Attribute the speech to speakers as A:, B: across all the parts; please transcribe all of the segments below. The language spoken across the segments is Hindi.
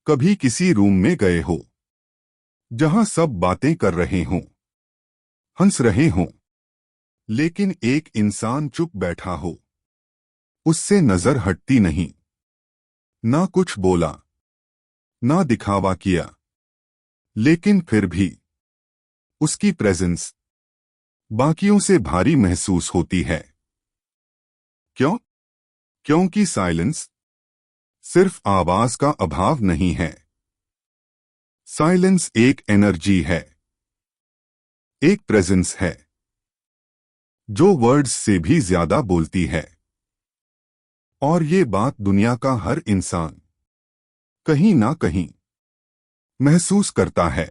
A: कभी किसी रूम में गए हो जहां सब बातें कर रहे हों, हंस रहे हों, लेकिन एक इंसान चुप बैठा हो, उससे नजर हटती नहीं, ना कुछ बोला, ना दिखावा किया, लेकिन फिर भी उसकी प्रेजेंस बाकियों से भारी महसूस होती है। क्यों? क्योंकि साइलेंस सिर्फ आवाज का अभाव नहीं है। साइलेंस एक एनर्जी है, एक प्रेजेंस है जो वर्ड्स से भी ज्यादा बोलती है। और ये बात दुनिया का हर इंसान कहीं ना कहीं महसूस करता है,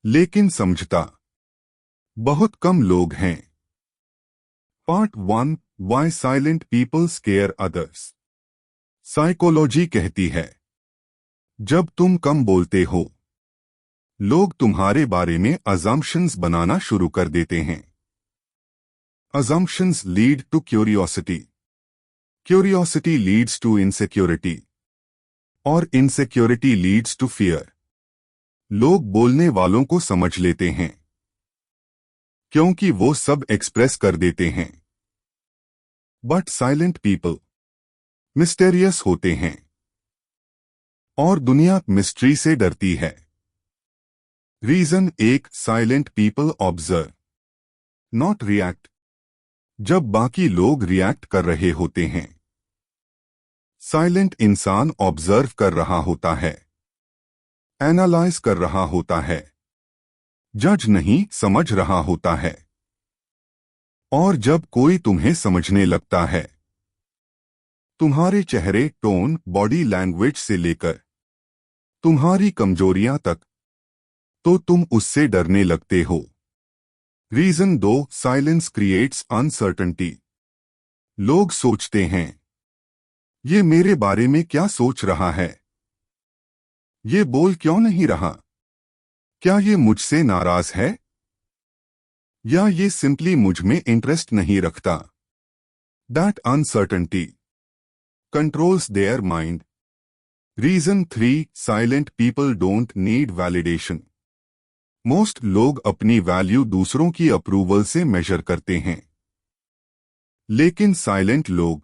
A: लेकिन समझता बहुत कम लोग हैं। Part 1, why silent people scare others. Psychology कहती है, जब तुम कम बोलते हो, लोग तुम्हारे बारे में अजम्पशंस बनाना शुरू कर देते हैं। Assumptions lead to curiosity, curiosity leads to insecurity, और इनसिक्योरिटी लीड्स टू फियर। लोग बोलने वालों को समझ लेते हैं क्योंकि वो सब एक्सप्रेस कर देते हैं। बट साइलेंट पीपल मिस्टेरियस होते हैं, और दुनिया मिस्ट्री से डरती है। रीजन एक, silent people observe not react. जब बाकी लोग रिएक्ट कर रहे होते हैं, साइलेंट इंसान ऑब्जर्व कर रहा होता है, एनालाइज कर रहा होता है, जज नहीं समझ रहा होता है। और जब कोई तुम्हें समझने लगता है, तुम्हारे चेहरे, टोन, बॉडी लैंग्वेज से लेकर तुम्हारी कमजोरियां तक, तो तुम उससे डरने लगते हो। Reason 2, silence creates uncertainty. लोग सोचते हैं, ये मेरे बारे में क्या सोच रहा है? ये बोल क्यों नहीं रहा? क्या ये मुझसे नाराज है? या ये सिंपली मुझ में इंटरेस्ट नहीं रखता? That uncertainty controls their mind. Reason 3, silent people don't need validation. Most लोग अपनी वैल्यू दूसरों की अप्रूवल से मेजर करते हैं, लेकिन साइलेंट लोग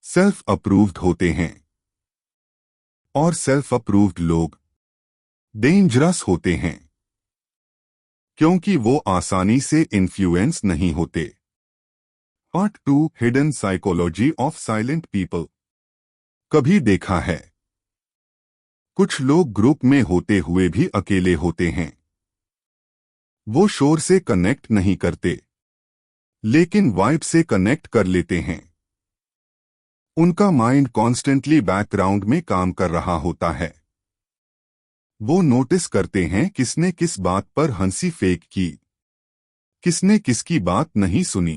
A: सेल्फ अप्रूव्ड होते हैं। और सेल्फ अप्रूव्ड लोग डेंजरस होते हैं, क्योंकि वो आसानी से इन्फ्लुएंस नहीं होते। Part 2, hidden psychology of silent people. कभी देखा है, कुछ लोग ग्रुप में होते हुए भी अकेले होते हैं। वो शोर से कनेक्ट नहीं करते, लेकिन वाइब से कनेक्ट कर लेते हैं। उनका माइंड कॉन्स्टेंटली बैकग्राउंड में काम कर रहा होता है। वो नोटिस करते हैं किसने किस बात पर हंसी फेंक की, किसने किसकी बात नहीं सुनी,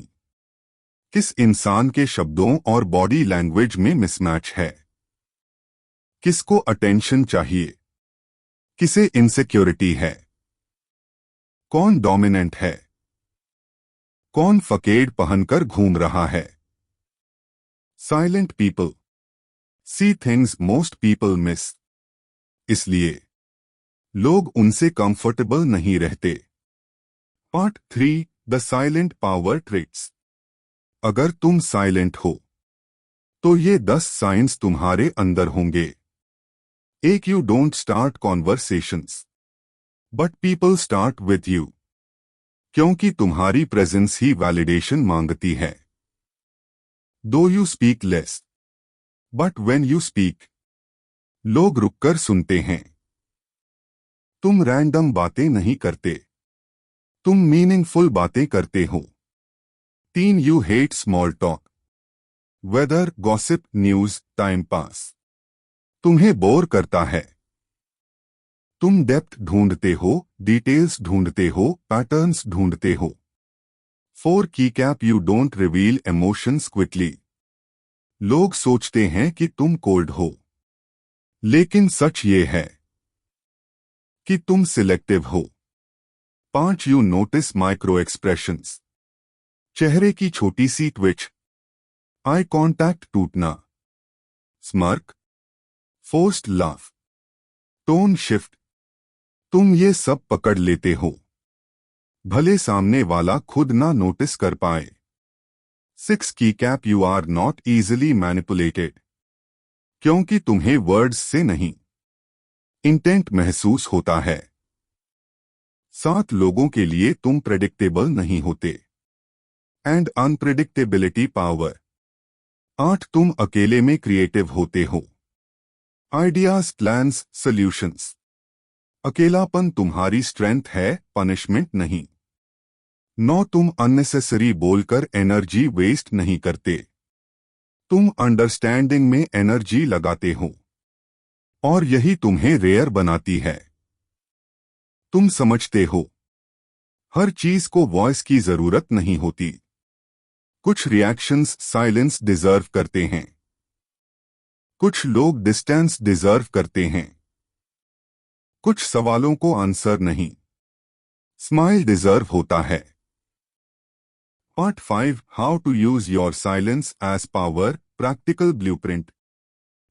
A: किस इंसान के शब्दों और बॉडी लैंग्वेज में मिसमैच है, किसको अटेंशन चाहिए, किसे इनसिक्योरिटी है, कौन डोमिनेंट है, कौन फकेड़ पहनकर घूम रहा है। Silent people see things most people miss. इसलिए लोग उनसे कंफर्टेबल नहीं रहते। Part 3, the silent power traits. अगर तुम साइलेंट हो, तो ये 10 साइंस तुम्हारे अंदर होंगे। एक, you don't start conversations, but people start with you. क्योंकि तुम्हारी प्रेजेंस ही वैलिडेशन मांगती है। 2, you speak less, but when you speak, लोग रुककर सुनते हैं। तुम रैंडम बातें नहीं करते, तुम मीनिंगफुल बातें करते हो। 3, you hate small talk, weather, gossip, news, time pass. तुम्हें बोर करता है। तुम डेप्थ ढूंढते हो, डिटेल्स ढूंढते हो, पैटर्न्स ढूंढते हो। 4, की cap, you don't reveal emotions quickly. लोग सोचते हैं कि तुम कोल्ड हो, लेकिन सच ये है कि तुम सिलेक्टिव हो। 5, यू नोटिस माइक्रो एक्सप्रेशंस। चेहरे की छोटी सी ट्विच, आई कांटेक्ट टूटना, smirk, forced laugh, tone shift, तुम ये सब पकड़ लेते हो, भले सामने वाला खुद ना नोटिस कर पाए। 6 की cap, you are not easily manipulated, क्योंकि तुम्हें वर्ड्स से नहीं, इंटेंट महसूस होता है। 7 लोगों के लिए तुम प्रेडिक्टेबल नहीं होते, एंड अनप्रेडिक्टेबिलिटी पावर। 8 तुम अकेले में क्रिएटिव होते हो, आइडियाज, प्लान्स, सॉल्यूशंस। अकेलापन तुम्हारी स्ट्रेंथ है, पनिशमेंट नहीं। 9 तुम अननेसेसरी बोलकर एनर्जी वेस्ट नहीं करते, तुम अंडरस्टैंडिंग में एनर्जी लगाते हो, और यही तुम्हें रेयर बनाती है। तुम समझते हो, हर चीज को वॉइस की जरूरत नहीं होती, कुछ रिएक्शंस साइलेंस डिजर्व करते हैं, कुछ लोग डिस्टेंस डिजर्व करते हैं, कुछ सवालों को आंसर नहीं, स्माइल डिजर्व होता है। Part 5, how to use your silence as power, practical blueprint.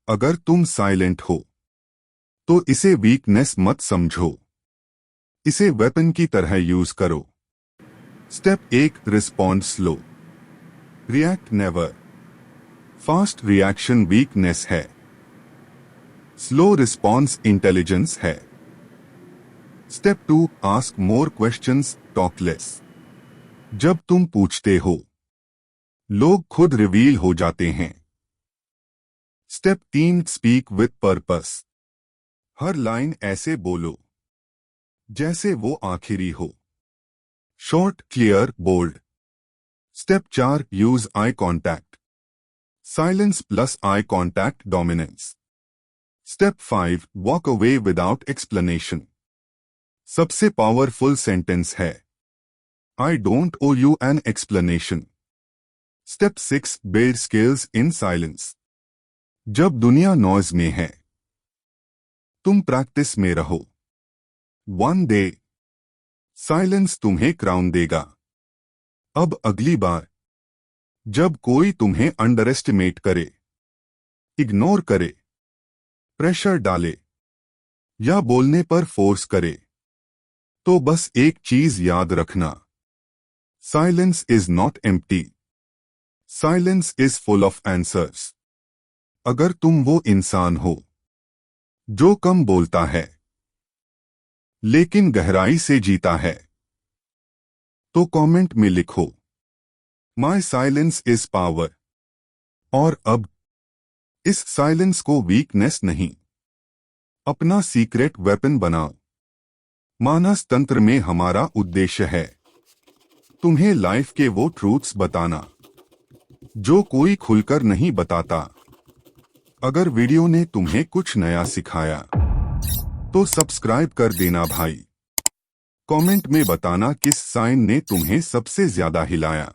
A: अगर तुम साइलेंट हो तो इसे वीकनेस मत समझो, इसे वेपन की तरह यूज करो। Step 1, respond slow, react never. Fast reaction weakness है, स्लो रिस्पॉन्स इंटेलिजेंस है। Step 2, ask more questions, talk less. जब तुम पूछते हो, लोग खुद रिवील हो जाते हैं। Step 3, speak with purpose. हर लाइन ऐसे बोलो जैसे वो आखिरी हो, short, clear, bold. Step 4, use eye contact, silence plus eye contact dominance. Step 5, walk away without explanation. सबसे पावरफुल सेंटेंस है, I don't owe you an explanation. Step 6, build skills in silence. जब दुनिया नॉइज में है, तुम प्रैक्टिस में रहो। वन डे साइलेंस तुम्हें क्राउन देगा। अब अगली बार जब कोई तुम्हें अंडर एस्टिमेट करे, इग्नोर करे, प्रेशर डाले या बोलने पर फोर्स करे, तो बस एक चीज याद रखना, silence is not empty, silence is full of answers. अगर तुम वो इंसान हो जो कम बोलता है लेकिन गहराई से जीता है, तो कमेंट में लिखो, माई साइलेंस इज पावर। और अब इस साइलेंस को वीकनेस नहीं, अपना सीक्रेट वेपन बनाओ। मानस तंत्र में हमारा उद्देश्य है तुम्हें लाइफ के वो ट्रूथ्स बताना जो कोई खुलकर नहीं बताता। अगर वीडियो ने तुम्हें कुछ नया सिखाया तो सब्सक्राइब कर देना भाई। कमेंट में बताना किस साइन ने तुम्हें सबसे ज्यादा हिलाया।